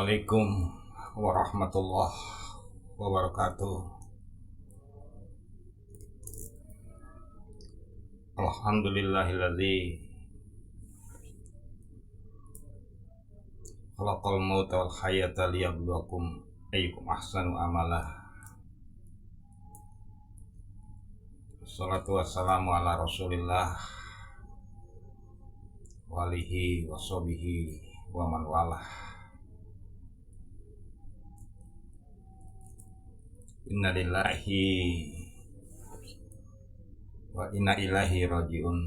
Assalamualaikum warahmatullahi wabarakatuh. Alhamdulillahilladzi khalaqal mauta wal hayata liyabluwakum ayyukum ahsanu amala. Wassalatu wassalamu ala Rasulillah wa alihi wa sahbihi wa man walah. Inna lillahi wa inna ilaihi rajiun.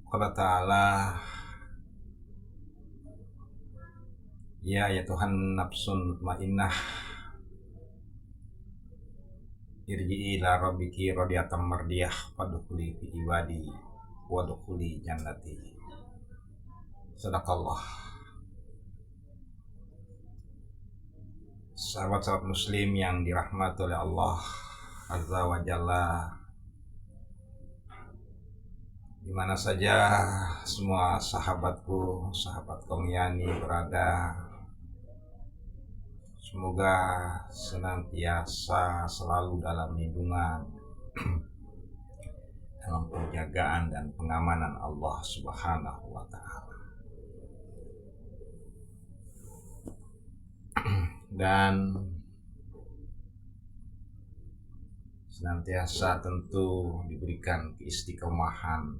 Qala ta'ala, ya Tuhan nafsun mutmainnah, irji'i ila rabbiki radiyatan mardiyah fadkhuli fi ibadi wadkhuli jannati. Sadaqallah. Sahabat-sahabat muslim yang dirahmati oleh Allah Azza wa Jalla, dimana saja semua sahabatku, sahabat Qomiyani berada, semoga senantiasa selalu dalam lindungan, dalam penjagaan dan pengamanan Allah Subhanahu wa Ta'ala. Dan senantiasa tentu diberikan keistiqomahan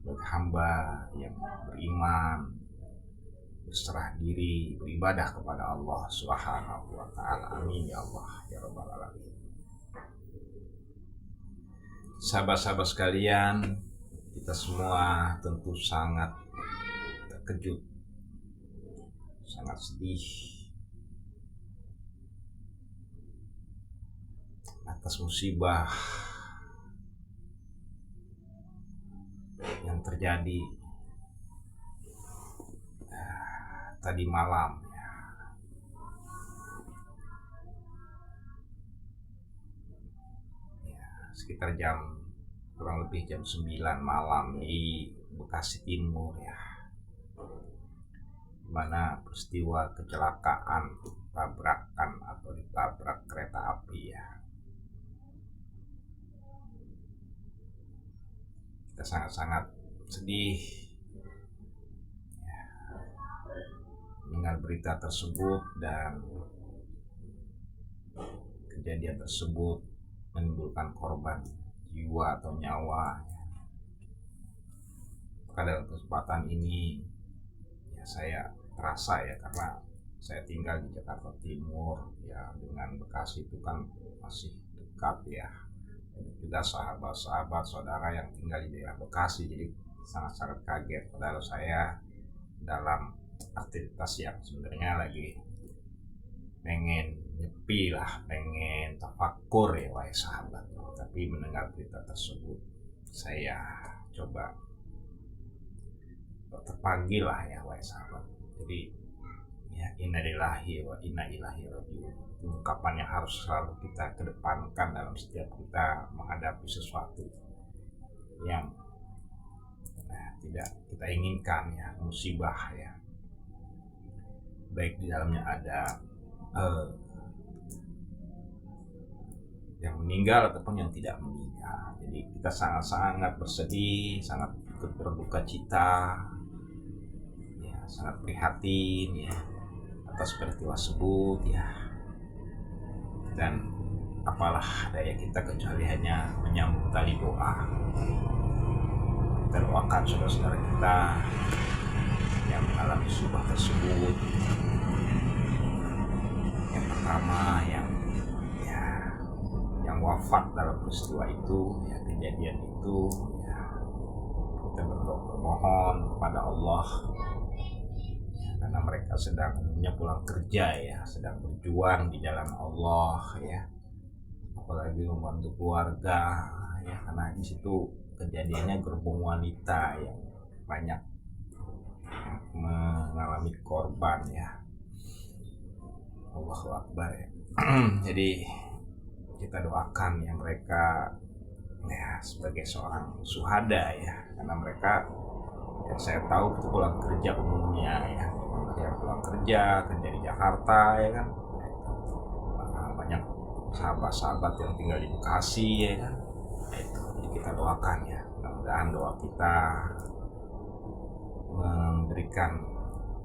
bagi hamba yang beriman, berserah diri, beribadah kepada Allah Subhanahu wa Ta'ala. Amin ya Allah ya Rabbal Alamin. Sahabat-sahabat sekalian, kita semua tentu sangat terkejut, sangat sedih atas musibah yang terjadi tadi malam, sekitar kurang lebih jam 9 malam di Bekasi Timur, mana peristiwa kecelakaan tabrakan atau ditabrak kereta api. Kita sangat-sangat sedih mendengar berita tersebut, dan kejadian tersebut menimbulkan korban jiwa atau nyawa. Pada kesempatan ini saya terasa karena saya tinggal di Jakarta Timur, dengan Bekasi itu kan masih dekat, juga sahabat-sahabat saudara yang tinggal di daerah Bekasi, jadi sangat-sangat kaget padahal saya dalam aktivitas yang sebenarnya lagi pengen nyepi pengen tafakur wahai sahabat. Tapi mendengar berita tersebut saya coba terpanggil wahai sahabat. Jadi inna lillahi wa inna ilaihi rajiun, ungkapan yang harus selalu kita kedepankan dalam setiap kita menghadapi sesuatu yang tidak kita inginkan, musibah, baik di dalamnya ada yang meninggal ataupun yang tidak meninggal. Jadi kita sangat-sangat bersedih, sangat berduka cita, sangat prihatin atas peristiwa tersebut, dan apalah daya kita kecuali hanya menyambut tali doa. Kita doakan saudara-saudara kita yang mengalami musibah tersebut. Yang pertama yang wafat dalam peristiwa itu, kejadian itu, kita bermohon kepada Allah, karena mereka sedang pulang kerja, sedang berjuang di jalan Allah, apalagi membantu keluarga, karena di situ kejadiannya gerbong wanita yang banyak mengalami korban, Allahu Akbar. Jadi kita doakan mereka sebagai seorang syuhada, karena mereka yang saya tahu itu pulang kerja umumnya ya, yang pulang kerja di Jakarta ya kan. Banyak sahabat-sahabat yang tinggal di Bekasi ya kan. Itu jadi kita doakan ya, mudah-mudahan doa kita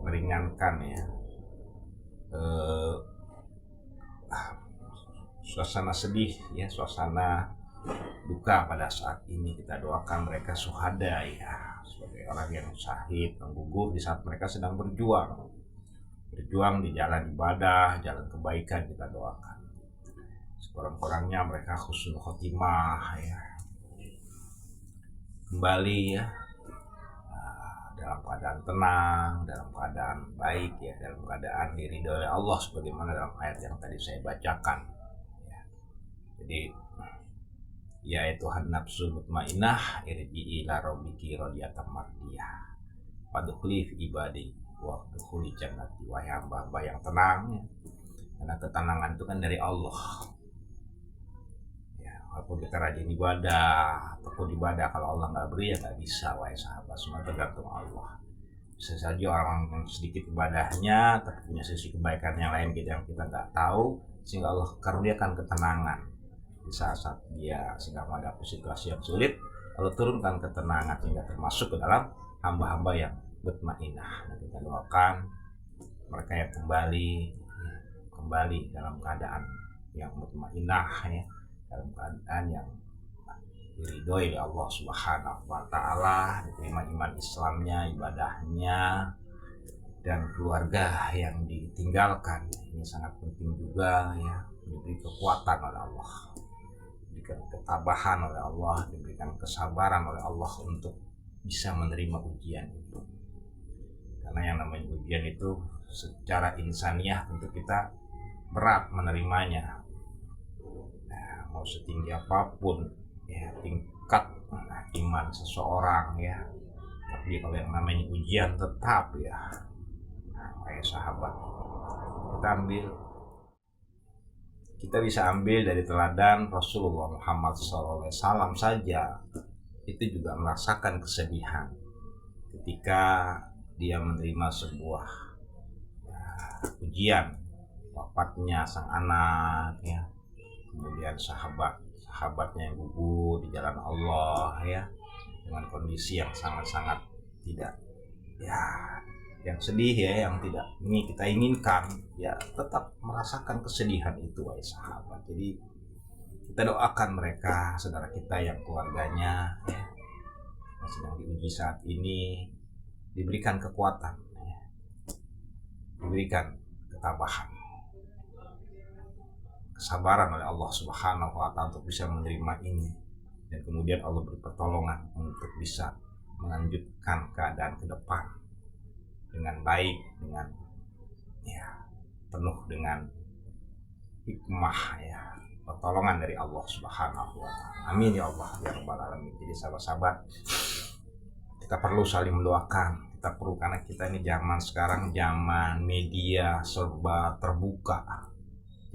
meringankan ya suasana sedih ya, suasana duka pada saat ini. Kita doakan mereka syuhada ya, sebagai orang yang syahid, yang gugur di saat mereka sedang berjuang di jalan ibadah, jalan kebaikan. Kita doakan sekurang-kurangnya mereka husnul khotimah ya, kembali ya dalam keadaan tenang, dalam keadaan baik ya, dalam keadaan diridhoi oleh Allah sebagaimana dalam ayat yang tadi saya bacakan ya. Jadi ya Tuhan nafsul mutmainnah irji'i ila rabbiki radiyatan mardiyah fadkhuli fi ibadi wa dkhuli jannati. Wahai hamba-hamba yang tenang ya. Karena ketenangan itu kan dari Allah ya, walaupun kita rajin ibadah ataupun ibadah, kalau Allah nggak beri ya nggak bisa. Wahai sahabat, semua tergantung Allah. Bisa saja orang yang sedikit ibadahnya tapi punya sisi kebaikan yang lain yang kita nggak tahu, sehingga Allah karuniakan ketenangan di saat dia sedang menghadapi situasi yang sulit. Allah turunkan ketenangan sehingga termasuk ke dalam hamba-hamba yang mutmainnah. Nah, kita doakan mereka yang kembali dalam keadaan yang mutmainnah ya, dalam keadaan yang diridhoi oleh Allah Subhanahu wa taala, diterima iman Islamnya, ibadahnya, dan keluarga yang ditinggalkan. Ini sangat penting juga ya, diberi kekuatan oleh Allah, diberikan ketabahan oleh Allah, diberikan kesabaran oleh Allah untuk bisa menerima ujian itu. Karena yang namanya ujian itu secara insaniah tentu kita berat menerimanya. Nah, mau setinggi apapun ya tingkat iman seseorang ya, tapi kalau yang namanya ujian tetap ya. Nah, kayak sahabat, kita bisa ambil dari teladan Rasulullah Muhammad SAW saja, itu juga merasakan kesedihan ketika dia menerima sebuah ujian, wafatnya sang anak ya, kemudian sahabatnya yang gugur di jalan Allah ya, dengan kondisi yang sangat-sangat tidak ya, yang sedih ya, yang tidak ini kita inginkan ya, tetap merasakan kesedihan itu wahai sahabat. Jadi kita doakan mereka, saudara kita yang keluarganya ya, yang sedang diuji saat ini, diberikan kekuatan ya, diberikan ketabahan, kesabaran oleh Allah Subhanahu wa taala untuk bisa menerima ini, dan kemudian Allah beri pertolongan untuk bisa melanjutkan keadaan ke depan dengan baik, dengan ya penuh dengan hikmah ya, pertolongan dari Allah Subhanahu wa taala. Amin ya Allah ya rabbal alamin. Jadi sahabat-sahabat, kita perlu saling mendoakan. Kita perlu, karena kita ini zaman sekarang zaman media serba terbuka.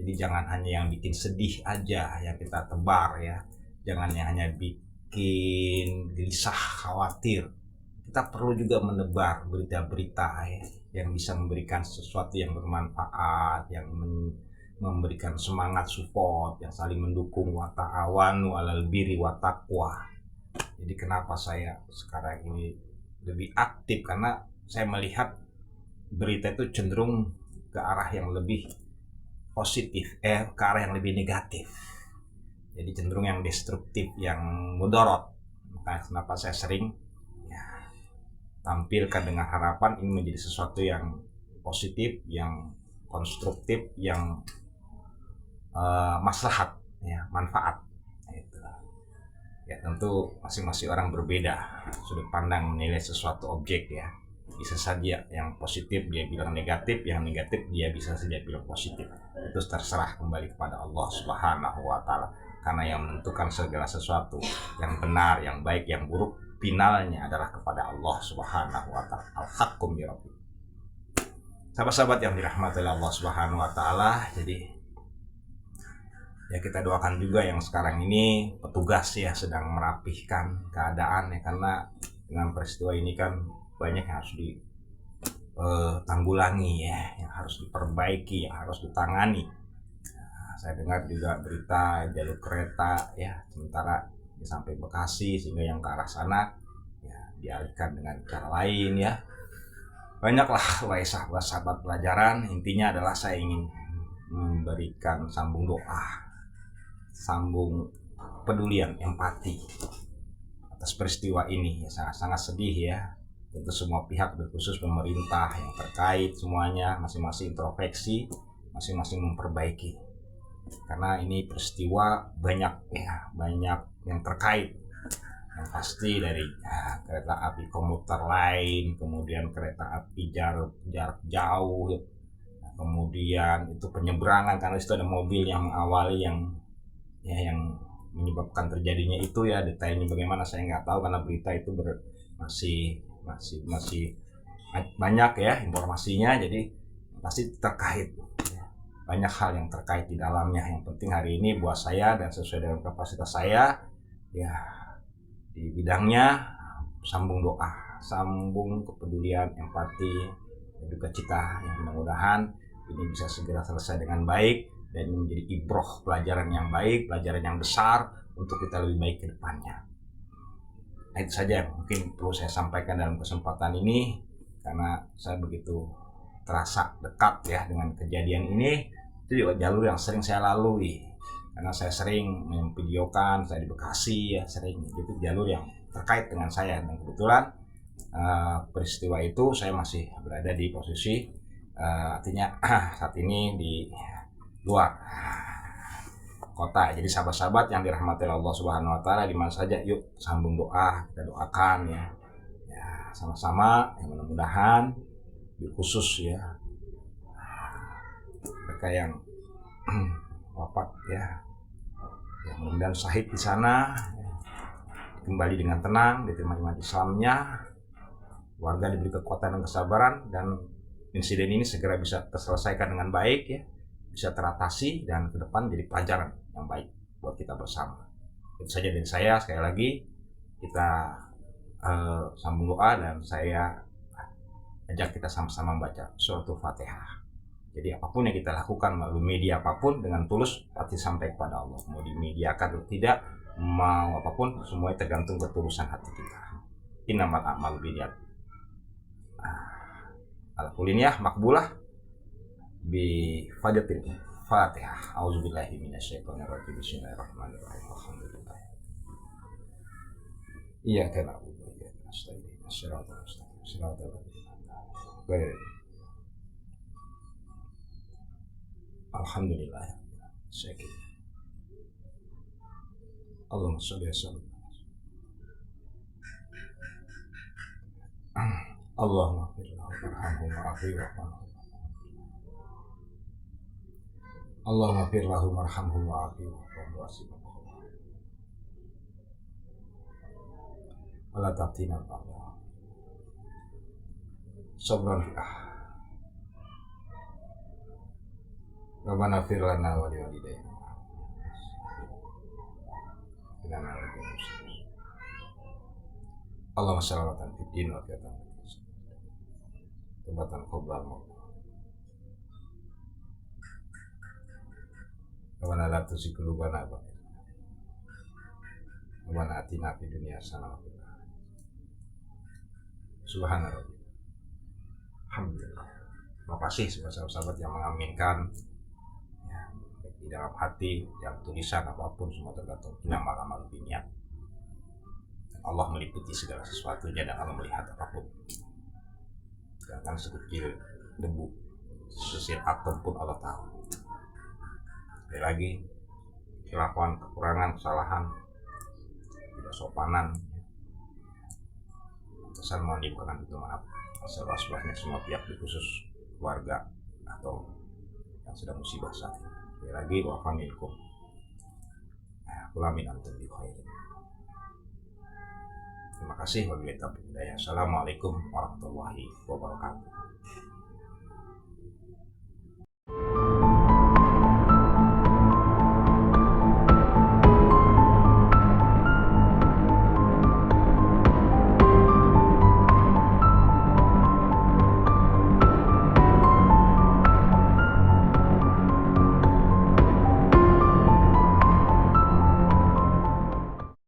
Jadi jangan hanya yang bikin sedih aja yang kita tebar ya, jangan yang hanya bikin gelisah, khawatir. Kita perlu juga menebar berita-berita ya, yang bisa memberikan sesuatu yang bermanfaat, yang memberikan semangat, support, yang saling mendukung. Wa ta'awanu 'alal birri wa taqwa. Jadi kenapa saya sekarang ini lebih aktif, karena saya melihat berita itu cenderung ke arah yang lebih positif, ke arah yang lebih negatif. Jadi cenderung yang destruktif, yang mudarat. Maka kenapa saya sering ya, tampilkan dengan harapan ini menjadi sesuatu yang positif, yang konstruktif, yang maslahat ya, manfaat. Itu. Ya tentu masing-masing orang berbeda sudut pandang menilai sesuatu objek ya. Bisa saja yang positif dia bilang negatif, yang negatif dia bisa saja bilang positif. Itu terserah kembali kepada Allah Subhanahu wa taala. Karena yang menentukan segala sesuatu, yang benar, yang baik, yang buruk, finalnya adalah kepada Allah Subhanahu wa taala. Al-haqqum bi rabbi. Sahabat-sahabat yang dirahmati oleh Allah Subhanahu wa taala, jadi ya kita doakan juga yang sekarang ini petugas ya sedang merapihkan keadaan ya, karena dengan peristiwa ini kan banyak yang harus ditanggulangi ya, yang harus diperbaiki, yang harus ditangani. Saya dengar juga berita jalur kereta ya, sementara sampai Bekasi, sehingga yang ke arah sana ya dialihkan dengan cara lain ya. Banyaklah sahabat pelajaran. Intinya adalah saya ingin memberikan sambung doa, sambung pedulian, empati atas peristiwa ini ya, sangat-sangat sedih ya. Tentu semua pihak, terkhusus pemerintah yang terkait, semuanya masing-masing introspeksi, masing-masing memperbaiki. Karena ini peristiwa banyak yang terkait, yang pasti dari kereta api komuter lain, kemudian kereta api jarak jauh, kemudian itu penyeberangan, karena itu ada mobil yang mengawali yang menyebabkan terjadinya itu ya. Detailnya bagaimana saya nggak tahu, karena berita itu masih banyak ya informasinya, jadi pasti terkait. Banyak hal yang terkait di dalamnya. Yang penting hari ini buat saya dan sesuai dengan kapasitas saya ya di bidangnya, sambung doa, sambung kepedulian, empati, duka cita, yang mudah-mudahan ini bisa segera selesai dengan baik dan ini menjadi ibroh, pelajaran yang baik, pelajaran yang besar untuk kita lebih baik ke depannya. Nah, itu saja yang mungkin perlu saya sampaikan dalam kesempatan ini, karena saya begitu terasa dekat ya dengan kejadian ini. Itu juga jalur yang sering saya lalui, karena saya sering memvideokan, saya di Bekasi ya, sering itu jalur yang terkait dengan saya. Dan kebetulan peristiwa itu saya masih berada di posisi artinya saat ini di luar kota. Jadi sahabat-sahabat yang dirahmati Allah Subhanahu Wa Taala, di mana saja, yuk sambung doa, kita doakan ya sama-sama, yang mudah-mudahan khusus ya mereka yang wafat ya, yang mudah-mudahan syahid di sana kembali dengan tenang, diterima iman Islamnya, warga diberi kekuatan dan kesabaran, dan insiden ini segera bisa terselesaikan dengan baik ya, bisa teratasi dan ke depan jadi pelajaran yang baik buat kita bersama. Itu saja dari saya. Sekali lagi kita sambung doa, dan saya ajak kita sama-sama membaca suratul Fatihah. Jadi apapun yang kita lakukan melalui media apapun, dengan tulus pasti sampai kepada Allah. Mau dimediakan atau tidak, mau apapun, semuanya tergantung ketulusan hati kita. Innamal a'malu binniyat. Al-kuliniyah makbulah bi fadatil Fatihah. Auzubillahi minasyaitonirrajim. Bismillahirrahmanirrahim. Alhamdulillah. Iyyaka na'budu wa iyyaka nasta'in. Shiratal mustaqim. Shiratal ladzina Alhamdulillah. Syakir. Allahumma sholli wa sallim. Allahumma firlahu warhamhu wa'afihi wa'fu. Allahumma firlahu warhamhu wa'afihi wa'fu. Wala taftina Allah. Sabran fi'ah. Rabbana fir lana wa liwalidayna. Allahumma shalawatan fid din wa fiyatan. Tobatan qoblal maut. Rabbana la tuzigh qulubana ba'da idh hadaytana. Rabbana atina fid dunya hasanah wa fil akhirati. Subhana rabbika. Alhamdulillah. Terima kasih sahabat-sahabat yang mengaminkan di dalam hati, yang tulisan apapun, semua tergantung innamal a'malu binniyat. Allah meliputi segala sesuatunya, dan Allah melihat apapun. Bahkan sekecil debu, sesir atom pun Allah tahu. Sekali lagi, khilafan, kekurangan, kesalahan, tidak sopanan, pesan mohon dibukakan itu maaf. Seluas-luasnya semua pihak, khusus keluarga atau yang sedang musibah saat ini. Lagi wa'fa minkum. Kula min antum bi khairin. Terima kasih. Wabillahi taufiq. Assalamualaikum warahmatullahi wabarakatuh.